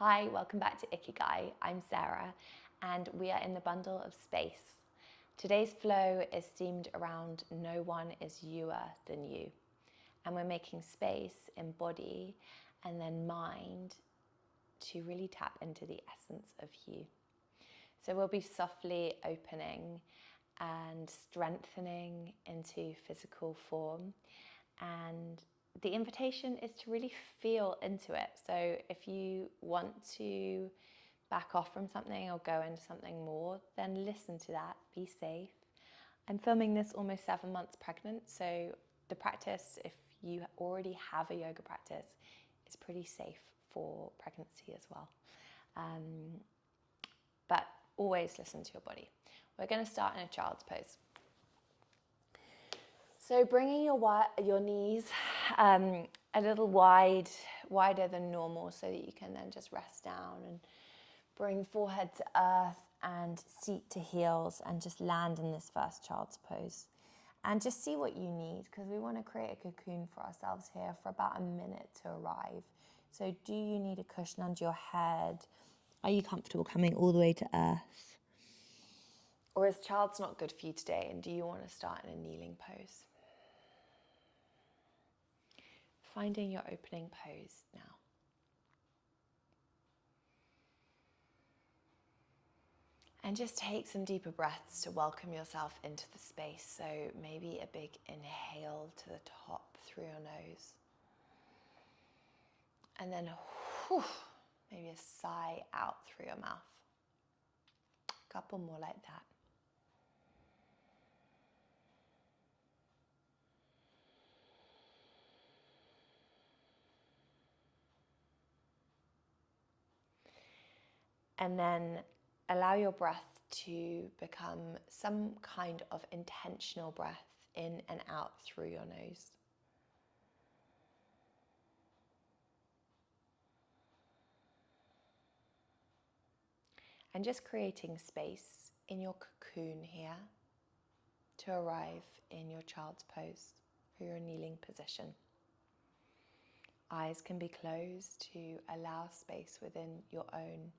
Hi, welcome back to Ikigai. I'm Sarah, and we are in the bundle of space. Today's flow is themed around no one is youer than you. And we're making space in body and then mind to really tap into the essence of you. So we'll be softly opening and strengthening into physical form, and the invitation is to really feel into it. So if you want to back off from something or go into something more, then listen to that, be safe. I'm filming this almost 7 months pregnant, so the practice, if you already have a yoga practice, is pretty safe for pregnancy as well. But always listen to your body. We're going to start in a child's pose. So bringing your knees a little wider than normal, so that you can then just rest down and bring forehead to earth and seat to heels and just land in this first child's pose. And just see what you need, because we want to create a cocoon for ourselves here for about a minute to arrive. So do you need a cushion under your head? Are you comfortable coming all the way to earth? Or is child's not good for you today, and do you want to start in a kneeling pose? Finding your opening pose now. And just take some deeper breaths to welcome yourself into the space. So maybe a big inhale to the top through your nose. And then maybe a sigh out through your mouth. A couple more like that. And then allow your breath to become some kind of intentional breath in and out through your nose. And just creating space in your cocoon here to arrive in your child's pose or your kneeling position. Eyes can be closed to allow space within your own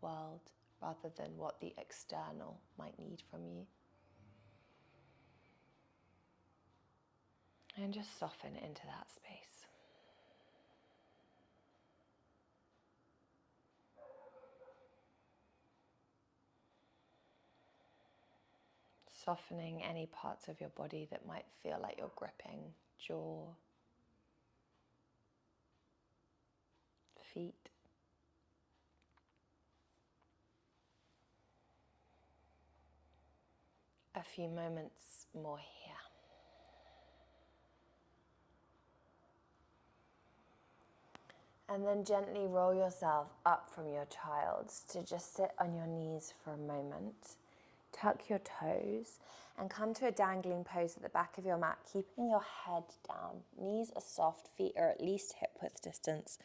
world rather than what the external might need from you. And just soften into that space. Softening any parts of your body that might feel like you're gripping: jaw, feet. A few moments more here. And then gently roll yourself up from your child's to just sit on your knees for a moment. Tuck your toes and come to a dangling pose at the back of your mat, keeping your head down. Knees are soft, feet are at least hip width distance.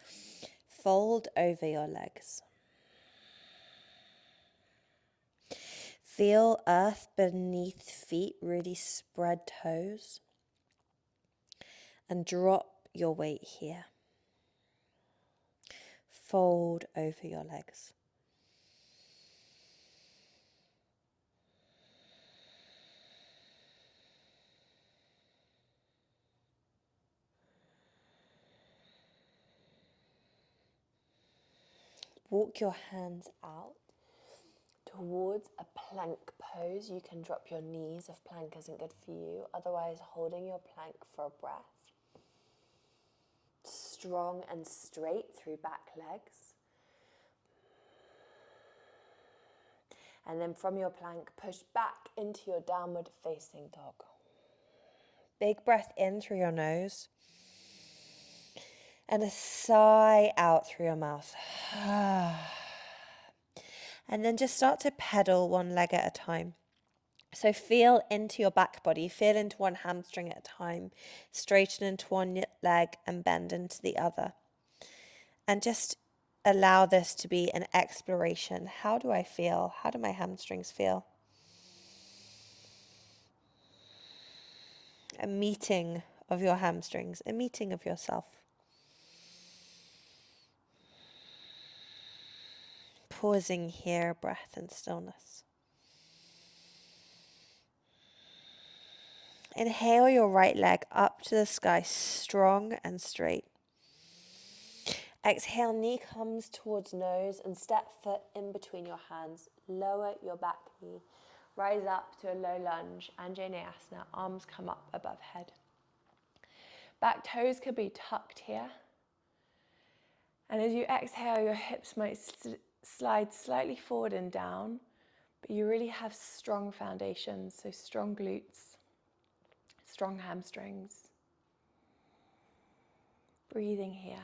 Fold over your legs. Feel earth beneath feet, really spread toes. And drop your weight here. Fold over your legs. Walk your hands out towards a plank pose. You can drop your knees if plank isn't good for you. Otherwise, holding your plank for a breath. Strong and straight through back legs. And then from your plank, push back into your downward facing dog. Big breath in through your nose. And a sigh out through your mouth. And then just start to pedal one leg at a time. So feel into your back body, feel into one hamstring at a time, straighten into one leg and bend into the other. And just allow this to be an exploration. How do I feel? How do my hamstrings feel? A meeting of your hamstrings, a meeting of yourself. pausing here, breath and stillness. Inhale your right leg up to the sky, strong and straight. Exhale, knee comes towards nose and step foot in between your hands. Lower your back knee. Rise up to a low lunge, Anjaneyasana, arms come up above head. Back toes could be tucked here. And as you exhale, your hips might slide slightly forward and down, but you really have strong foundations, so strong glutes, strong hamstrings. Breathing here.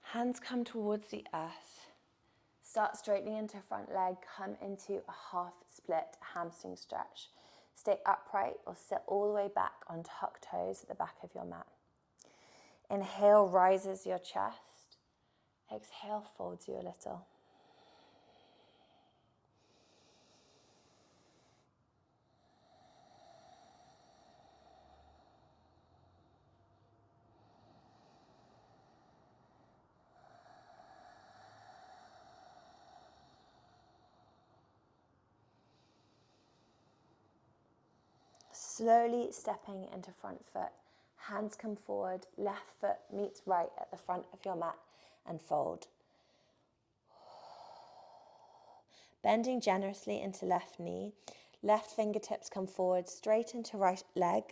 Hands come towards the earth. Start straightening into front leg, come into a half split hamstring stretch. Stay upright or sit all the way back on tucked toes at the back of your mat. Inhale, rises your chest. Exhale, folds you a little. Slowly stepping into front foot. Hands come forward, left foot meets right at the front of your mat and fold. Bending generously into left knee. Left fingertips come forward, straight into right leg.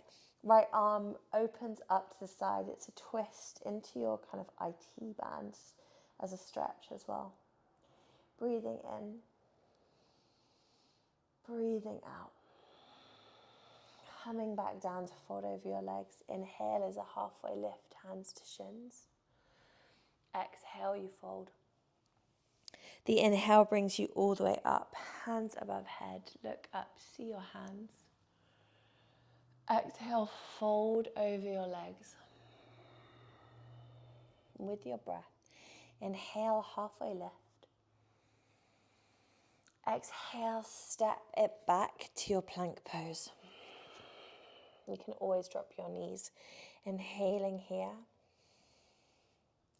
Right arm opens up to the side. It's a twist into your kind of IT bands as a stretch as well. Breathing in. Breathing out. Coming back down to fold over your legs. Inhale as a halfway lift, hands to shins. Exhale, you fold. The inhale brings you all the way up, hands above head. Look up, see your hands. Exhale, fold over your legs. With your breath, inhale, halfway lift. Exhale, step it back to your plank pose. You can always drop your knees. Inhaling here.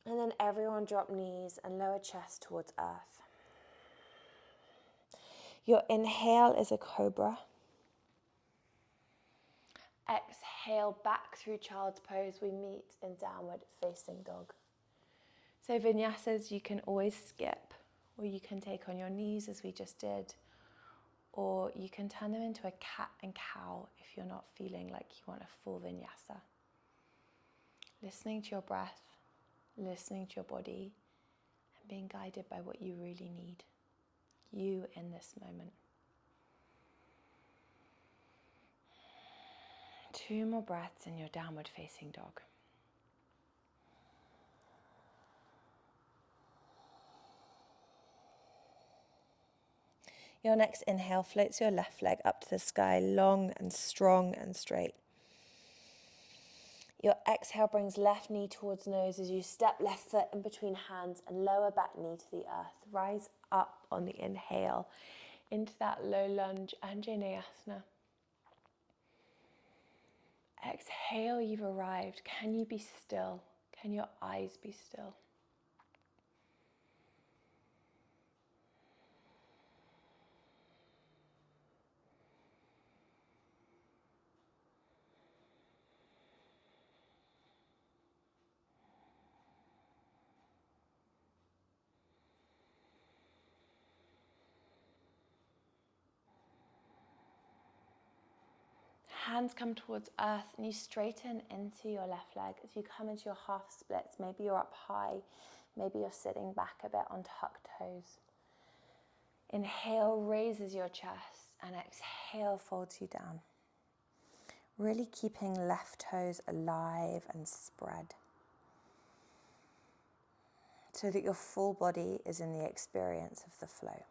And then everyone drop knees and lower chest towards earth. Your inhale is a cobra. Exhale, back through child's pose. We meet in downward facing dog. So vinyasas you can always skip, or you can take on your knees as we just did, or you can turn them into a cat and cow if you're not feeling like you want a full vinyasa. Listening to your breath, listening to your body, and being guided by what you really need, you in this moment. 2 more breaths in your downward facing dog. Your next inhale floats your left leg up to the sky, long and strong and straight. Your exhale brings left knee towards nose as you step left foot in between hands and lower back knee to the earth. Rise up on the inhale into that low lunge, Anjaneyasana. Exhale, you've arrived. Can you be still? Can your eyes be still? Hands come towards earth and you straighten into your left leg as you come into your half splits. Maybe you're up high, maybe you're sitting back a bit on tucked toes. Inhale raises your chest and exhale folds you down. Really keeping left toes alive and spread so that your full body is in the experience of the flow.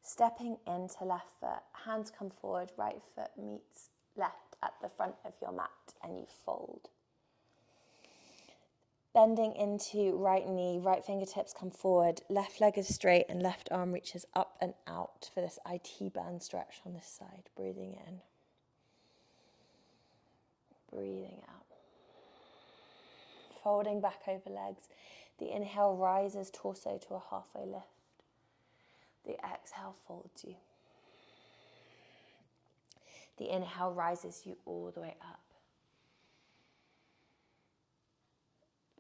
Stepping into left foot, hands come forward, right foot meets left at the front of your mat and you fold. Bending into right knee, right fingertips come forward, left leg is straight and left arm reaches up and out for this IT band stretch on this side. Breathing in. Breathing out. Folding back over legs. The inhale rises torso to a halfway lift. The exhale folds you. The inhale rises you all the way up.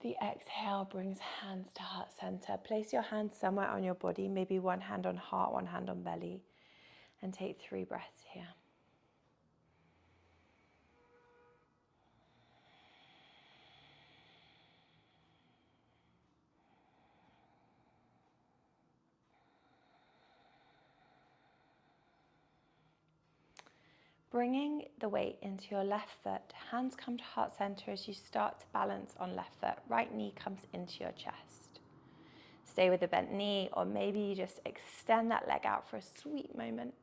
The exhale brings hands to heart center. Place your hands somewhere on your body, maybe one hand on heart, one hand on belly, and take 3 breaths here. Bringing the weight into your left foot, hands come to heart center as you start to balance on left foot. Right knee comes into your chest. Stay with the bent knee, or maybe you just extend that leg out for a sweet moment.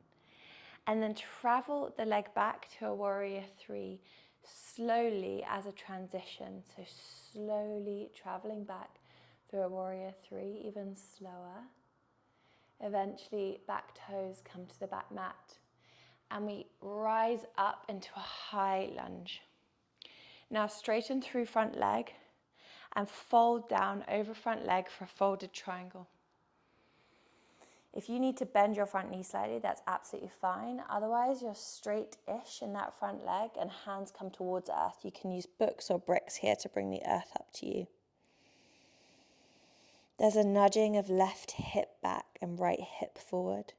And then travel the leg back to a warrior 3 slowly as a transition. So slowly traveling back through a warrior 3, even slower. Eventually, back toes come to the back mat. And we rise up into a high lunge. Now straighten through front leg and fold down over front leg for a folded triangle. If you need to bend your front knee slightly, that's absolutely fine. Otherwise, you're straight-ish in that front leg and hands come towards earth. You can use books or bricks here to bring the earth up to you. There's a nudging of left hip back and right hip forward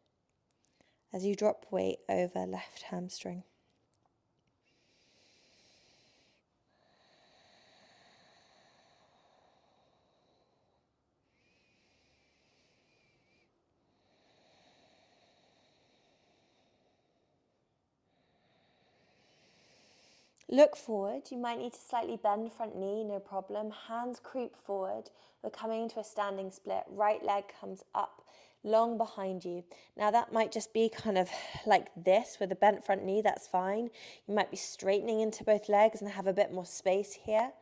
as you drop weight over left hamstring. Look forward. You might need to slightly bend front knee, no problem. Hands creep forward. We're coming into a standing split. Right leg comes up, long behind you. Now that might just be kind of like this with a bent front knee, that's fine. You might be straightening into both legs and have a bit more space here.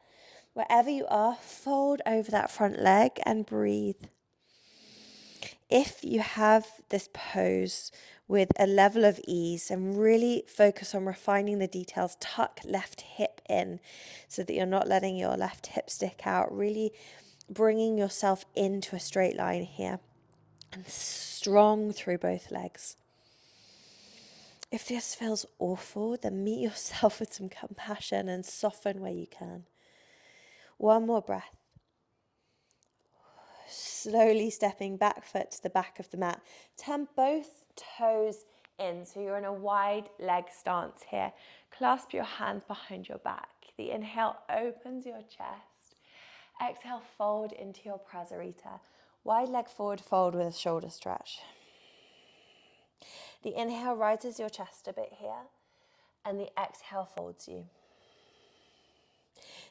Wherever you are, fold over that front leg and breathe. If you have this pose with a level of ease and really focus on refining the details, tuck left hip in so that you're not letting your left hip stick out, really bringing yourself into a straight line here and strong through both legs. If this feels awful, then meet yourself with some compassion and soften where you can. One more breath. Slowly stepping back foot to the back of the mat. Turn both toes in, so you're in a wide leg stance here. Clasp your hands behind your back. The inhale opens your chest. Exhale, fold into your prasarita. Wide leg forward fold with a shoulder stretch. The inhale rises your chest a bit here, and the exhale folds you.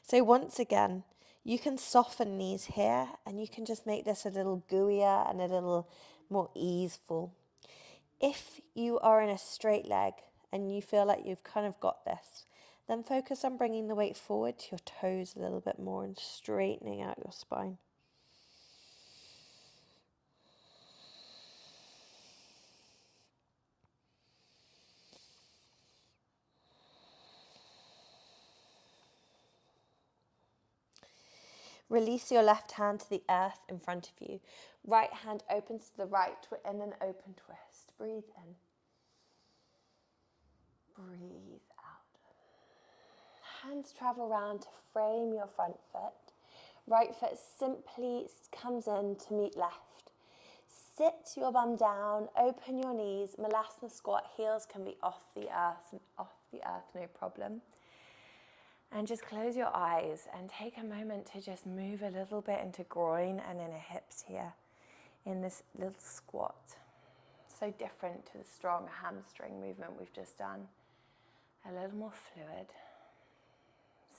So once again, you can soften knees here and you can just make this a little gooier and a little more easeful. If you are in a straight leg and you feel like you've kind of got this, then focus on bringing the weight forward to your toes a little bit more and straightening out your spine. Release your left hand to the earth in front of you. Right hand opens to the right in an open twist. Breathe in. Breathe out. Hands travel around to frame your front foot. Right foot simply comes in to meet left. Sit your bum down, open your knees, Malasana squat, heels can be off the earth, no problem. And just close your eyes and take a moment to just move a little bit into groin and inner hips here in this little squat. So different to the strong hamstring movement we've just done. A little more fluid.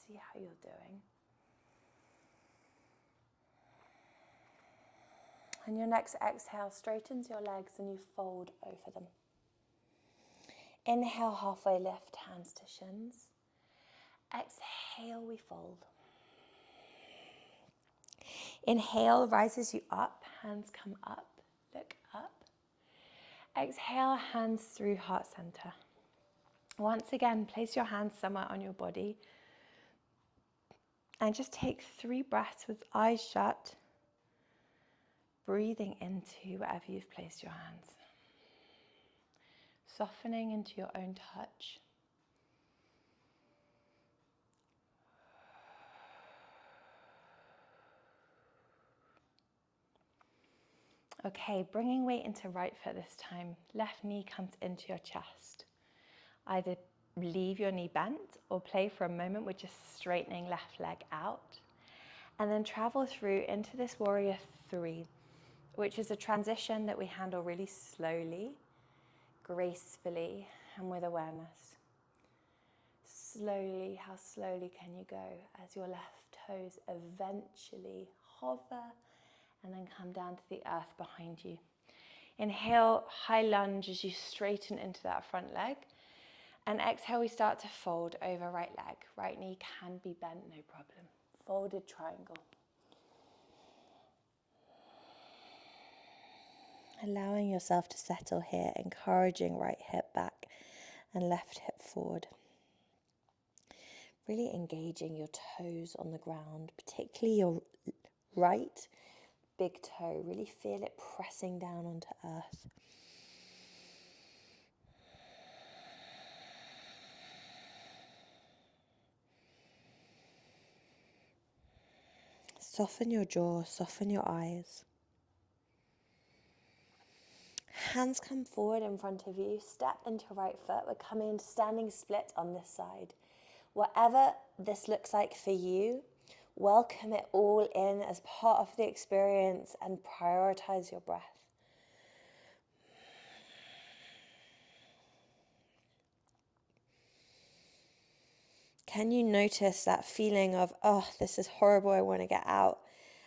See how you're doing. And your next exhale straightens your legs and you fold over them. Inhale, halfway lift, hands to shins. Exhale, we fold. Inhale rises you up, hands come up, look up. Exhale, hands through heart center. Once again, place your hands somewhere on your body and just take 3 breaths with eyes shut, breathing into wherever you've placed your hands. Softening into your own touch. Okay, bringing weight into right foot this time. Left knee comes into your chest. Either leave your knee bent or play for a moment with just straightening left leg out. And then travel through into this warrior 3, which is a transition that we handle really slowly, gracefully, and with awareness. Slowly, how slowly can you go as your left toes eventually hover and then come down to the earth behind you. Inhale, high lunge as you straighten into that front leg. And exhale, we start to fold over right leg. Right knee can be bent, no problem. Folded triangle. Allowing yourself to settle here, encouraging right hip back and left hip forward. Really engaging your toes on the ground, particularly your right big toe. Really feel it pressing down onto earth. Soften your jaw, soften your eyes. Hands come forward in front of you, step into right foot. We're coming into standing split on this side. Whatever this looks like for you, welcome it all in as part of the experience and prioritize your breath. Can you notice that feeling of, oh, this is horrible, I want to get out,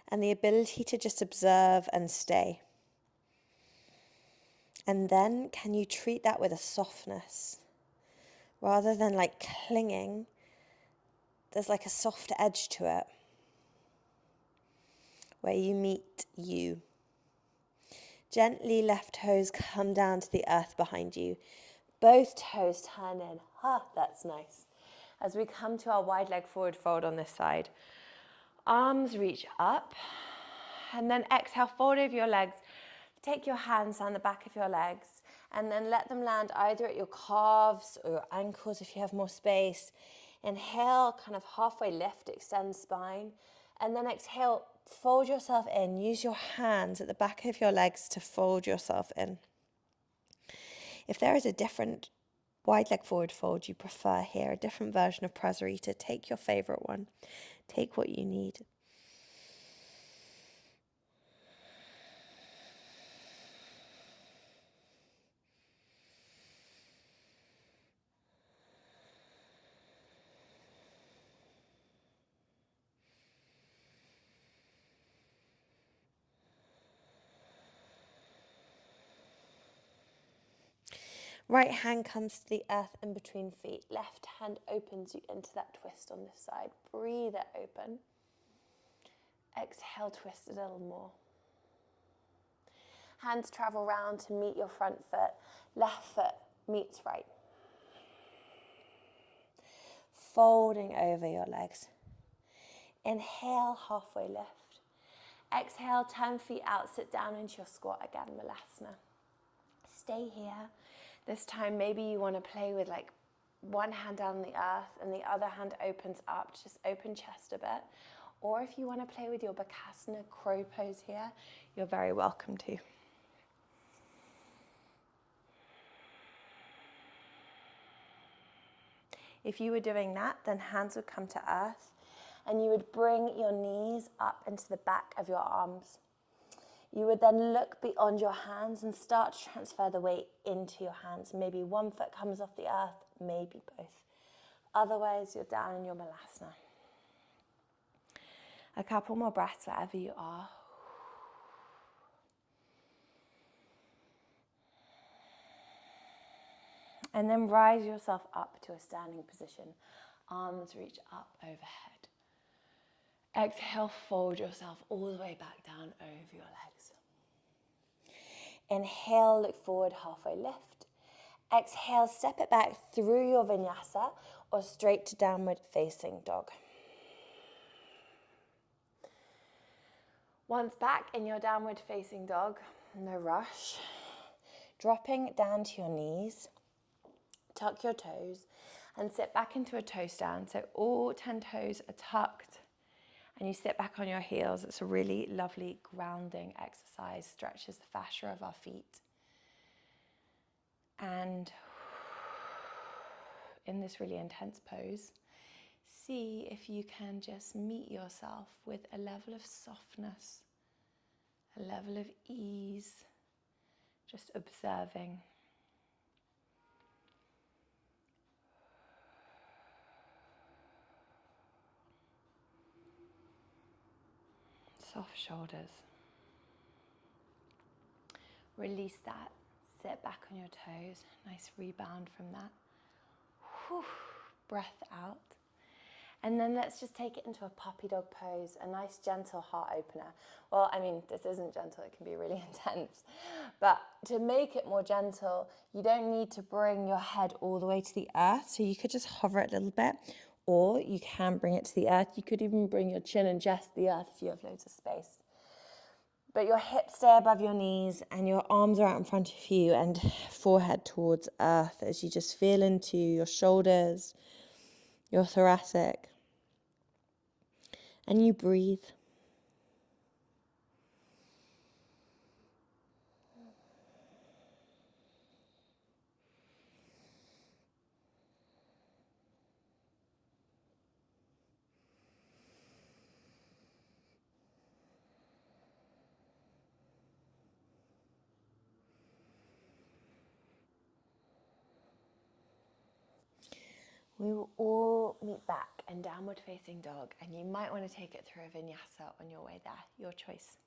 and the ability to just observe and stay? And then can you treat that with a softness? Rather than like clinging, there's like a soft edge to it where you meet you. Gently left toes come down to the earth behind you. Both toes turn in. That's nice. As we come to our wide leg forward fold on this side. Arms reach up. And then exhale, fold over your legs. Take your hands down the back of your legs. And then let them land either at your calves or your ankles if you have more space. Inhale, kind of halfway lift, extend spine. And then exhale, fold yourself in. Use your hands at the back of your legs to fold yourself in. If there is a different wide leg forward fold you prefer here, a different version of Prasarita, take your favorite one. Take what you need. Right hand comes to the earth in between feet. Left hand opens you into that twist on this side. Breathe it open. Exhale, twist a little more. Hands travel round to meet your front foot. Left foot meets right. Folding over your legs. Inhale, halfway lift. Exhale, turn feet out, sit down into your squat again, Malasana. Stay here. This time, maybe you want to play with like one hand down on the earth and the other hand opens up, just open chest a bit. Or if you want to play with your Bakasana crow pose here, you're very welcome to. If you were doing that, then hands would come to earth and you would bring your knees up into the back of your arms. You would then look beyond your hands and start to transfer the weight into your hands. Maybe one foot comes off the earth, maybe both. Otherwise, you're down in your Malasana. A couple more breaths wherever you are. And then rise yourself up to a standing position. Arms reach up overhead. Exhale, fold yourself all the way back down over your legs. Inhale, look forward, halfway lift. Exhale, step it back through your vinyasa or straight to downward facing dog. Once back in your downward facing dog, no rush. Dropping down to your knees, tuck your toes and sit back into a toe stand. So all 10 toes are tucked and you sit back on your heels. It's a really lovely grounding exercise, stretches the fascia of our feet. And in this really intense pose, see if you can just meet yourself with a level of softness, a level of ease, just observing. Soft shoulders. Release that. Sit back on your toes. Nice rebound from that. Whew. Breath out. And then let's just take it into a puppy dog pose, a nice gentle heart opener. Well, I mean, this isn't gentle, it can be really intense. But to make it more gentle, you don't need to bring your head all the way to the earth. So you could just hover it a little bit, or you can bring it to the earth. You could even bring your chin and just the earth if you have loads of space. But your hips stay above your knees and your arms are out in front of you and forehead towards earth as you just feel into your shoulders, your thoracic. And you breathe. We will all meet back in downward facing dog, and you might want to take it through a vinyasa on your way there, your choice.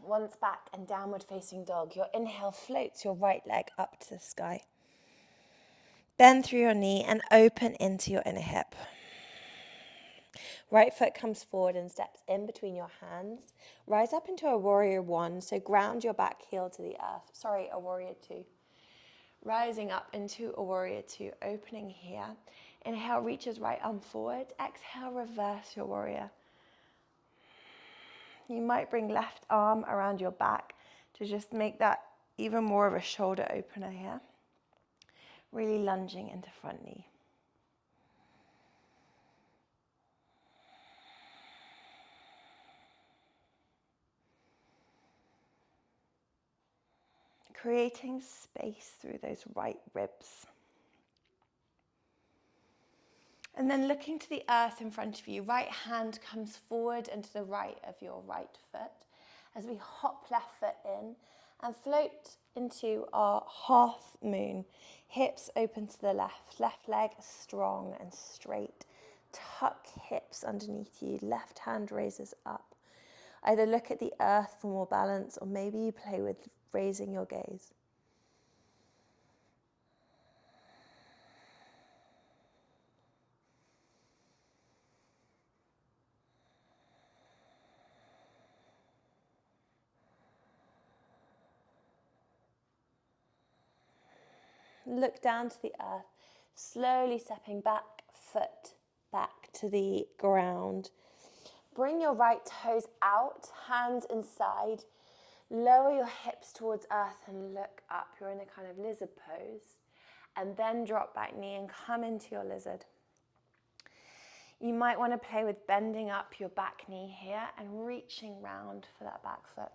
Once back in downward facing dog, your inhale floats your right leg up to the sky. Bend through your knee and open into your inner hip. Right foot comes forward and steps in between your hands. Rise up into a warrior one, so ground your back heel to the earth. Sorry, a warrior two. Rising up into a warrior two, opening here. Inhale, reaches right arm forward. Exhale, reverse your warrior. You might bring left arm around your back to just make that even more of a shoulder opener here. Really lunging into front knee. Creating space through those right ribs. And then looking to the earth in front of you, right hand comes forward and to the right of your right foot as we hop left foot in and float into our half moon. Hips open to the left leg strong and straight. Tuck hips underneath you, left hand raises up. Either look at the earth for more balance or maybe you play with raising your gaze. Look down to the earth, slowly stepping back, foot back to the ground. Bring your right toes out, hands inside. Lower your hips towards earth and look up. You're in a kind of lizard pose. And then drop back knee and come into your lizard. You might want to play with bending up your back knee here and reaching round for that back foot.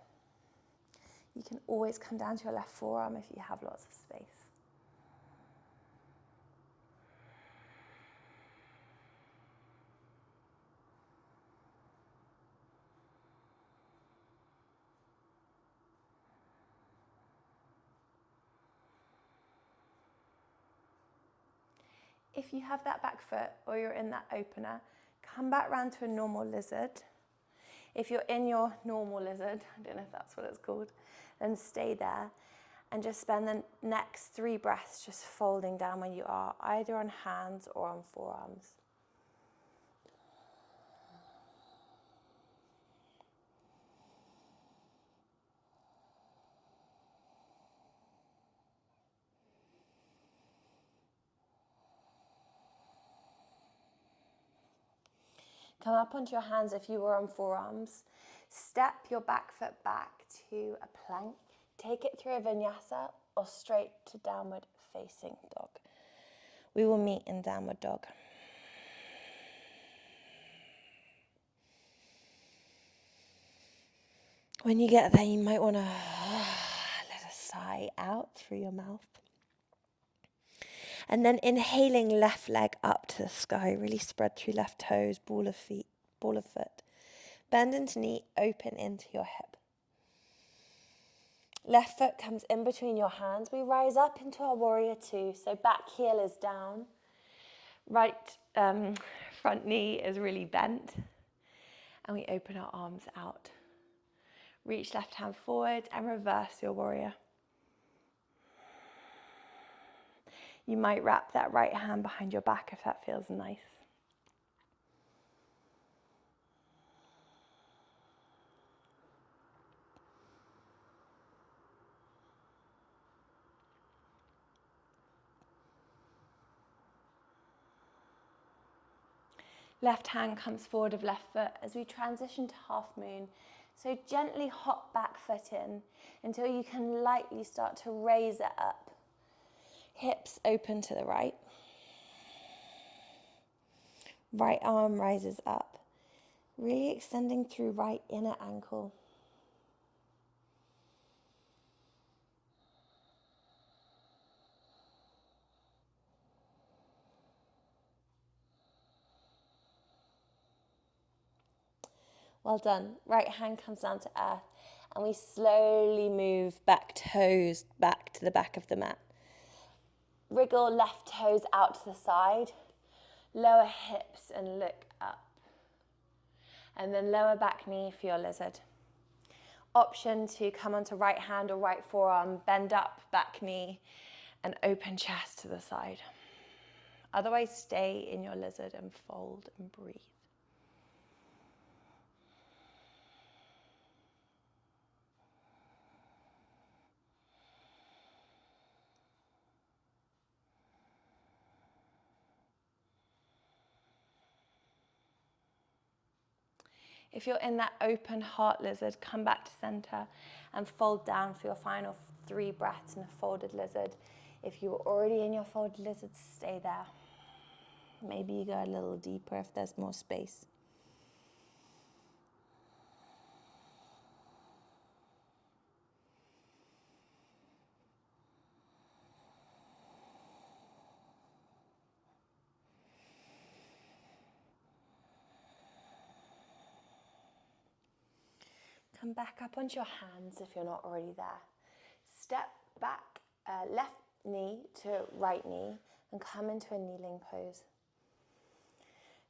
You can always come down to your left forearm if you have lots of space. If you have that back foot or you're in that opener, Come back round to a normal lizard. If you're in your normal lizard, I don't know if that's what it's called, then stay there and just spend the next 3 breaths just folding down where you are, either on hands or on forearms. Come up onto your hands if you were on forearms. Step your back foot back to a plank. Take it through a vinyasa or straight to downward facing dog. We will meet in downward dog. When you get there, you might want to let a sigh out through your mouth. And then inhaling left leg up to the sky, really spread through left toes, ball of foot. Bend into knee, open into your hip. Left foot comes in between your hands. We rise up into our warrior 2. So back heel is down. Right front knee is really bent. And we open our arms out. Reach left hand forward and reverse your warrior. You might wrap that right hand behind your back if that feels nice. Left hand comes forward of left foot as we transition to half moon. So gently hop back foot in until you can lightly start to raise it up. Hips open to the right. Right arm rises up, really extending through right inner ankle. Well done. Right hand comes down to earth and we slowly move back toes back to the back of the mat. Wriggle left toes out to the side. Lower hips and look up. And then lower back knee for your lizard. Option to come onto right hand or right forearm, bend up back knee and open chest to the side. Otherwise, stay in your lizard and fold and breathe. If you're in that open heart lizard, come back to center and fold down for your final 3 breaths in a folded lizard. If you were already in your folded lizard, stay there. Maybe you go a little deeper if there's more space. Come back up onto your hands if you're not already there. Step back, left knee to right knee and come into a kneeling pose.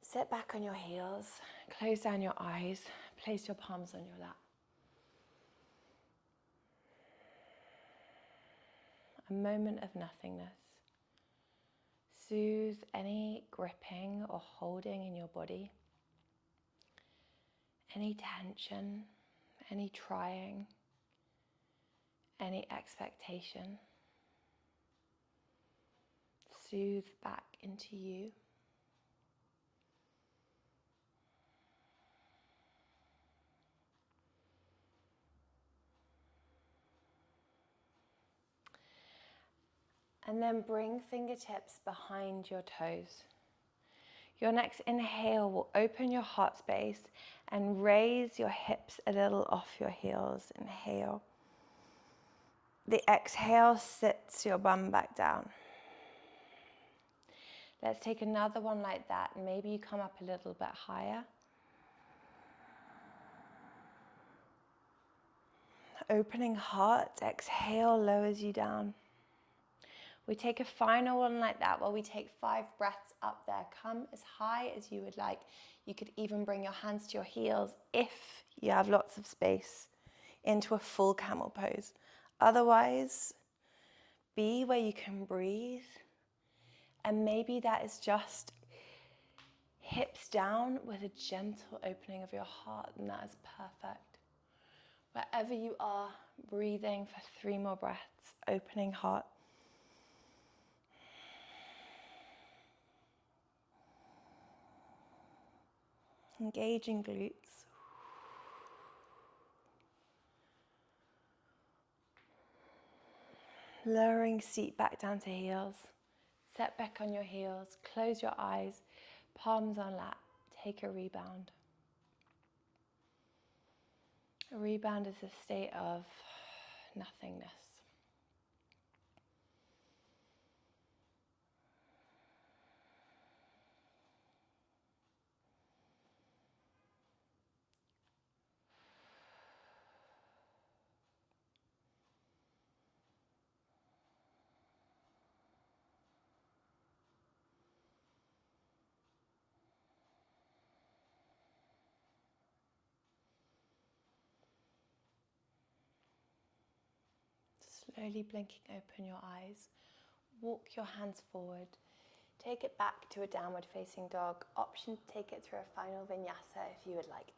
Sit back on your heels, close down your eyes, place your palms on your lap. A moment of nothingness. Soothe any gripping or holding in your body, any tension, any trying, any expectation. Soothe back into you. And then bring fingertips behind your toes. Your next inhale will open your heart space and raise your hips a little off your heels. Inhale. The exhale sits your bum back down. Let's take another one like that. Maybe you come up a little bit higher. Opening heart, exhale lowers you down. We take a final one like that where we take 5 breaths up there. Come as high as you would like. You could even bring your hands to your heels if you have lots of space into a full camel pose. Otherwise, be where you can breathe. And maybe that is just hips down with a gentle opening of your heart, and that is perfect. Wherever you are, breathing for 3 more breaths, opening heart. Engaging glutes. Lowering seat back down to heels. Set back on your heels. Close your eyes. Palms on lap. Take a rebound. A rebound is a state of nothingness. Slowly blinking open your eyes. Walk your hands forward. Take it back to a downward facing dog. Option to take it through a final vinyasa if you would like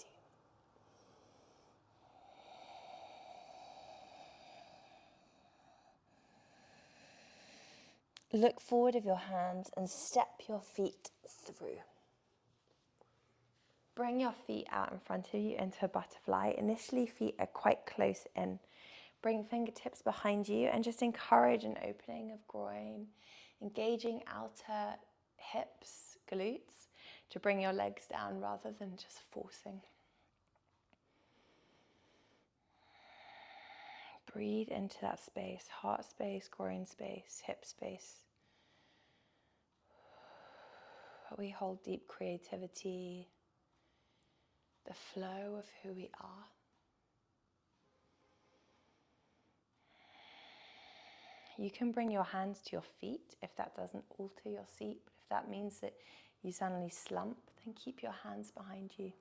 to. Look forward of your hands and step your feet through. Bring your feet out in front of you into a butterfly. Initially, feet are quite close in. Bring fingertips behind you and just encourage an opening of groin, engaging outer hips, glutes, to bring your legs down rather than just forcing. Breathe into that space, heart space, groin space, hip space. We hold deep creativity, the flow of who we are. You can bring your hands to your feet if that doesn't alter your seat, but if that means that you suddenly slump, then keep your hands behind you.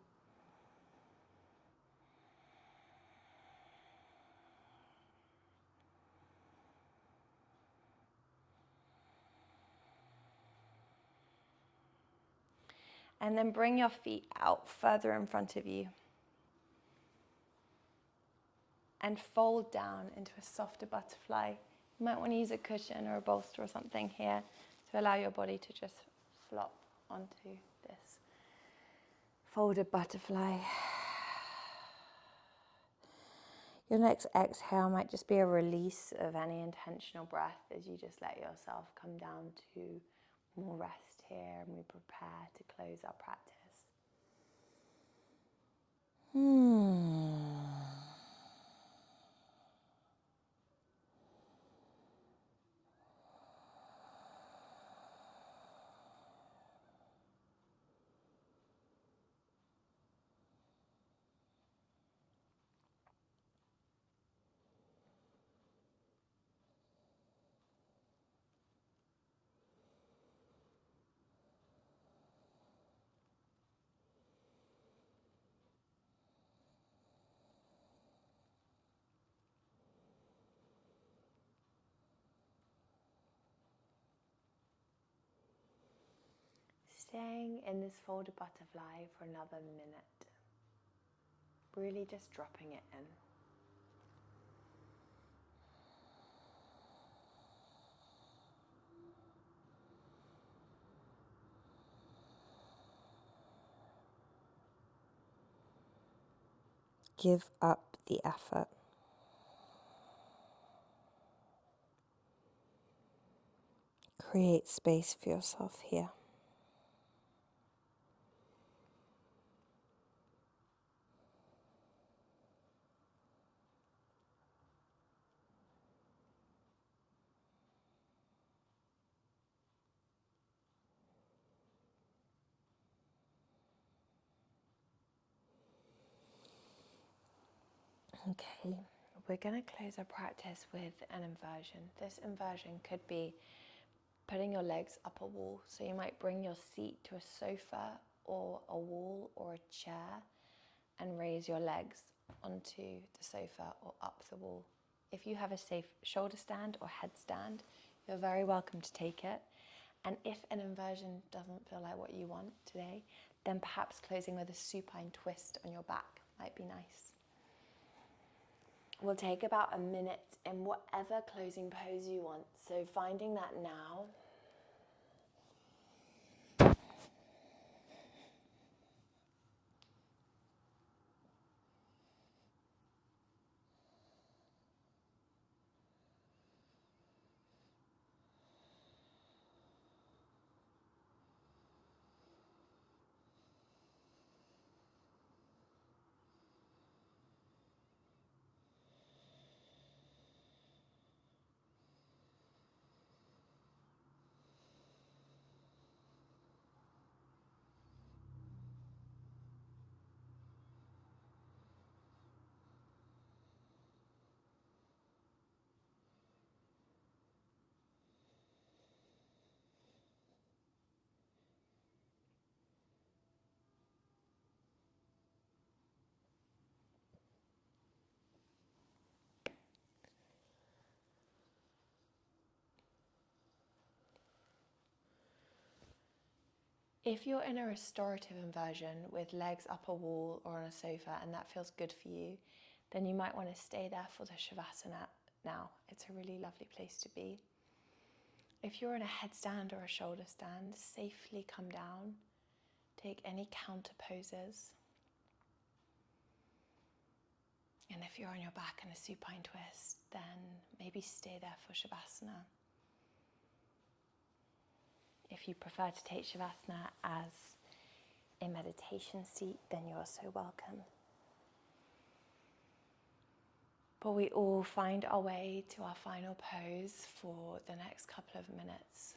And then bring your feet out further in front of you. And fold down into a softer butterfly. You might want to use a cushion or a bolster or something here to allow your body to just flop onto this folded butterfly. Your next exhale might just be a release of any intentional breath as you just let yourself come down to more rest here and we prepare to close our practice. Staying in this folded butterfly for another minute. Really just dropping it in. Give up the effort. Create space for yourself here. Okay, We're going to close our practice with an inversion. This inversion could be putting your legs up a wall. So you might bring your seat to a sofa or a wall or a chair and raise your legs onto the sofa or up the wall. If you have a safe shoulder stand or headstand, you're very welcome to take it. And if an inversion doesn't feel like what you want today, then perhaps closing with a supine twist on your back might be nice. We'll take about a minute in whatever closing pose you want. So finding that now. If you're in a restorative inversion with legs up a wall or on a sofa and that feels good for you, then you might want to stay there for the Shavasana now. It's a really lovely place to be. If you're in a headstand or a shoulder stand, safely come down. Take any counter poses. And if you're on your back in a supine twist, then maybe stay there for Shavasana. If you prefer to take Shavasana as a meditation seat, then you're so welcome. But we all find our way to our final pose for the next couple of minutes.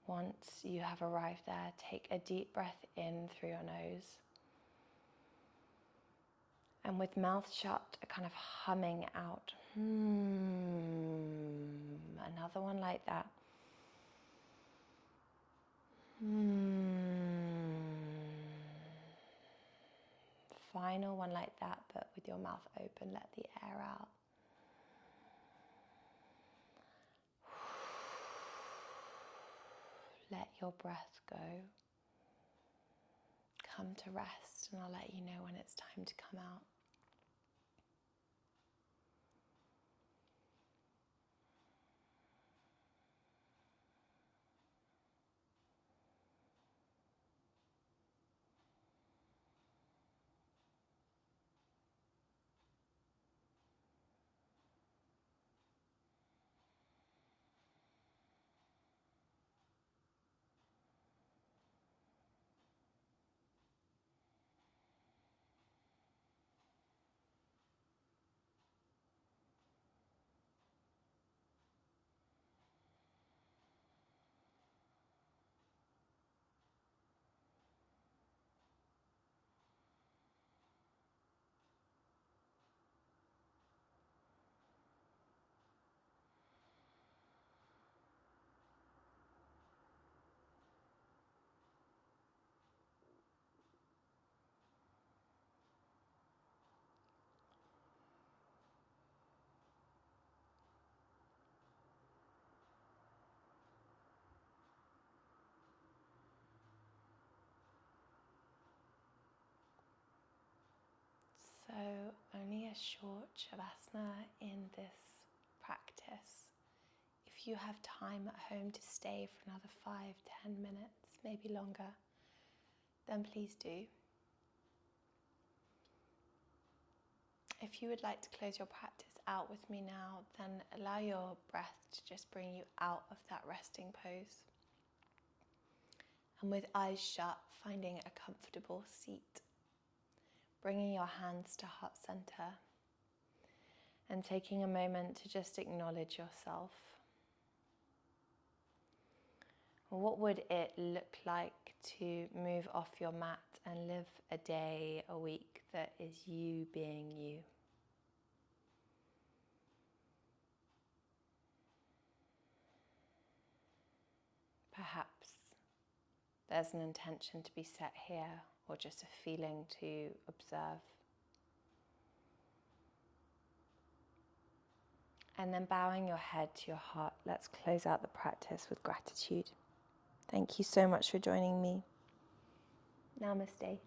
Once you have arrived there, take a deep breath in through your nose. And with mouth shut, a kind of humming out. Another one like that. Final one like that, but with your mouth open, let the air out. Let your breath go. Come to rest, and I'll let you know when it's time to come out. So only a short Shavasana in this practice. If you have time at home to stay for another 5-10 minutes, maybe longer, then please do. If you would like to close your practice out with me now, then allow your breath to just bring you out of that resting pose. And with eyes shut, finding a comfortable seat. Bringing your hands to heart center and taking a moment to just acknowledge yourself. What would it look like to move off your mat and live a day, a week that is you being you? there's an intention to be set here or just a feeling to observe. And then bowing your head to your heart, let's close out the practice with gratitude. Thank you so much for joining me. Namaste.